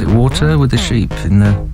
it water with the sheep in the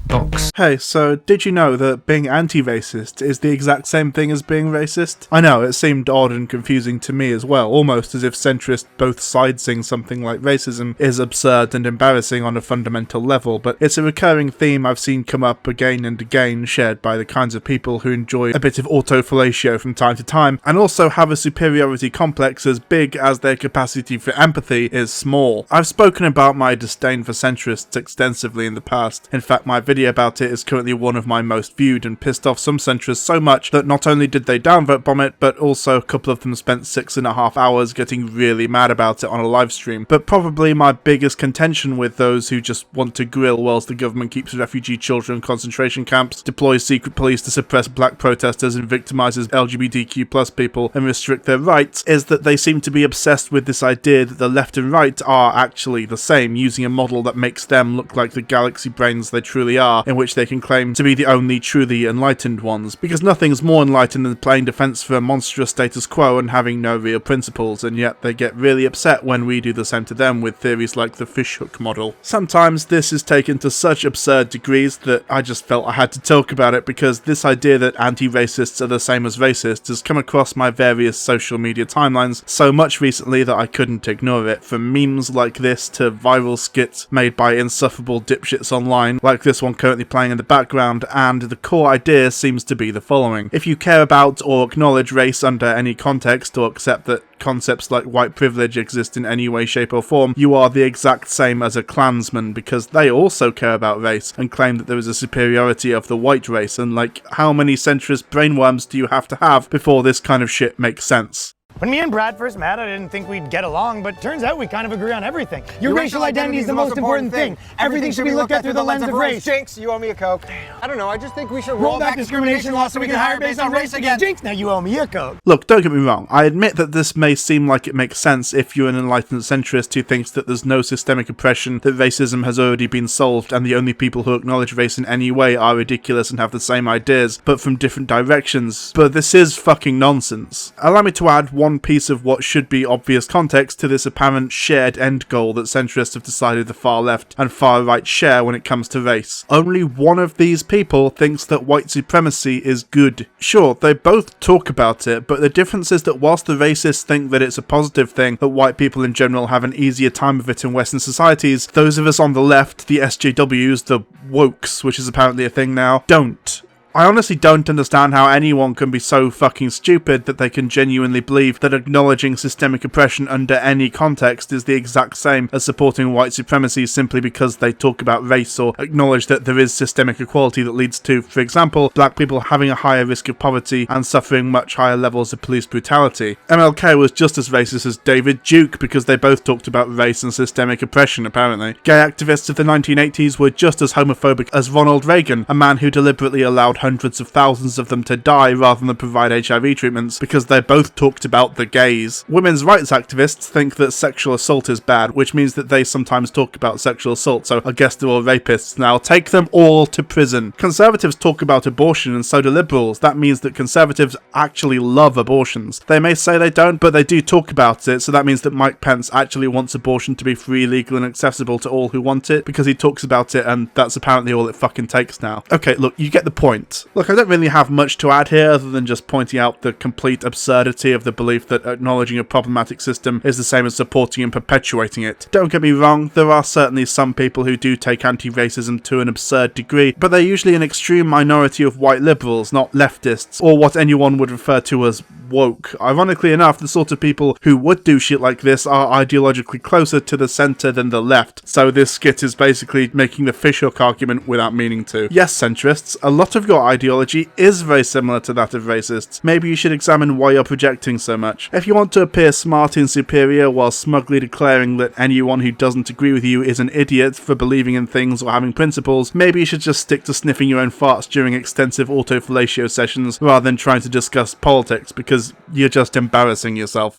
box? Hey, so did you know that being anti-racist is the exact same thing as being racist? I know, it seemed odd and confusing to me as well, almost as if centrists both sides saying something like racism is absurd and embarrassing on a fundamental level, but it's a recurring theme I've seen come up again and again, shared by the kinds of people who enjoy a bit of autofellatio from time to time, and also have a superiority complex as big as their capacity for empathy is small. I've spoken about my disdain for centrists extensively in the past. In fact, my video about it is currently one of my most viewed and pissed off some centrists so much that not only did they downvote bomb it, but also a couple of them spent 6.5 hours getting really mad about it on a live stream. But probably my biggest contention with those who just want to grill whilst the government keeps refugee children in concentration camps, deploys secret police to suppress black protesters and victimises LGBTQ+ people and restrict their rights, is that they seem to be obsessed with this idea that the left and right are actually the same, using a model that makes them look like the galaxy brains they truly are, in which they can claim to be the only truly enlightened ones, because nothing's more enlightened than playing defense for a monstrous status quo and having no real principles, and yet they get really upset when we do the same to them with theories like the fishhook model. Sometimes this is taken to such absurd degrees that I just felt I had to talk about it, because this idea that anti-racists are the same as racists has come across my various social media timelines so much recently that I couldn't ignore it, from memes like this to viral skits made by insufferable dipshits online, like this one currently playing in the background, and the core idea seems to be the following. If you care about or acknowledge race under any context, or accept that concepts like white privilege exist in any way, shape or form, you are the exact same as a Klansman, because they also care about race and claim that there is a superiority of the white race, and like, how many centrist brainworms do you have to have before this kind of shit makes sense? When me and Brad first met, I didn't think we'd get along, but turns out we kind of agree on everything. Your racial identity is the most important thing. Everything should be looked at through the lens of race. Jinx, you owe me a Coke. I don't know, I just think we should roll back discrimination laws so we can hire based on race again. Jinx, now you owe me a Coke. Look, don't get me wrong, I admit that this may seem like it makes sense if you're an enlightened centrist who thinks that there's no systemic oppression, that racism has already been solved, and the only people who acknowledge race in any way are ridiculous and have the same ideas, but from different directions. But this is fucking nonsense. Allow me to add one piece of what should be obvious context to this apparent shared end goal that centrists have decided the far left and far right share when it comes to race. Only one of these people thinks that white supremacy is good. Sure, they both talk about it, but the difference is that whilst the racists think that it's a positive thing that white people in general have an easier time of it in Western societies, those of us on the left, the SJWs, the wokes, which is apparently a thing now, don't. I honestly don't understand how anyone can be so fucking stupid that they can genuinely believe that acknowledging systemic oppression under any context is the exact same as supporting white supremacy simply because they talk about race or acknowledge that there is systemic equality that leads to, for example, black people having a higher risk of poverty and suffering much higher levels of police brutality. MLK was just as racist as David Duke because they both talked about race and systemic oppression, apparently. Gay activists of the 1980s were just as homophobic as Ronald Reagan, a man who deliberately allowed hundreds of thousands of them to die rather than provide HIV treatments because they both talked about the gays. Women's rights activists think that sexual assault is bad, which means that they sometimes talk about sexual assault, so I guess they're all rapists now. Take them all to prison. Conservatives talk about abortion and so do liberals. That means that conservatives actually love abortions. They may say they don't, but they do talk about it, so that means that Mike Pence actually wants abortion to be free, legal and accessible to all who want it because he talks about it, and that's apparently all it fucking takes now. Okay, look, you get the point. Look, I don't really have much to add here other than just pointing out the complete absurdity of the belief that acknowledging a problematic system is the same as supporting and perpetuating it. Don't get me wrong, there are certainly some people who do take anti-racism to an absurd degree, but they're usually an extreme minority of white liberals, not leftists, or what anyone would refer to as woke. Ironically enough, the sort of people who would do shit like this are ideologically closer to the centre than the left, so this skit is basically making the fishhook argument without meaning to. Yes, centrists, a lot of your ideology is very similar to that of racists. Maybe you should examine why you're projecting so much. If you want to appear smart and superior while smugly declaring that anyone who doesn't agree with you is an idiot for believing in things or having principles, maybe you should just stick to sniffing your own farts during extensive autofellatio sessions rather than trying to discuss politics, because you're just embarrassing yourself.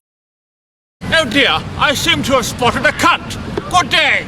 Oh dear, I seem to have spotted a cunt. Good day.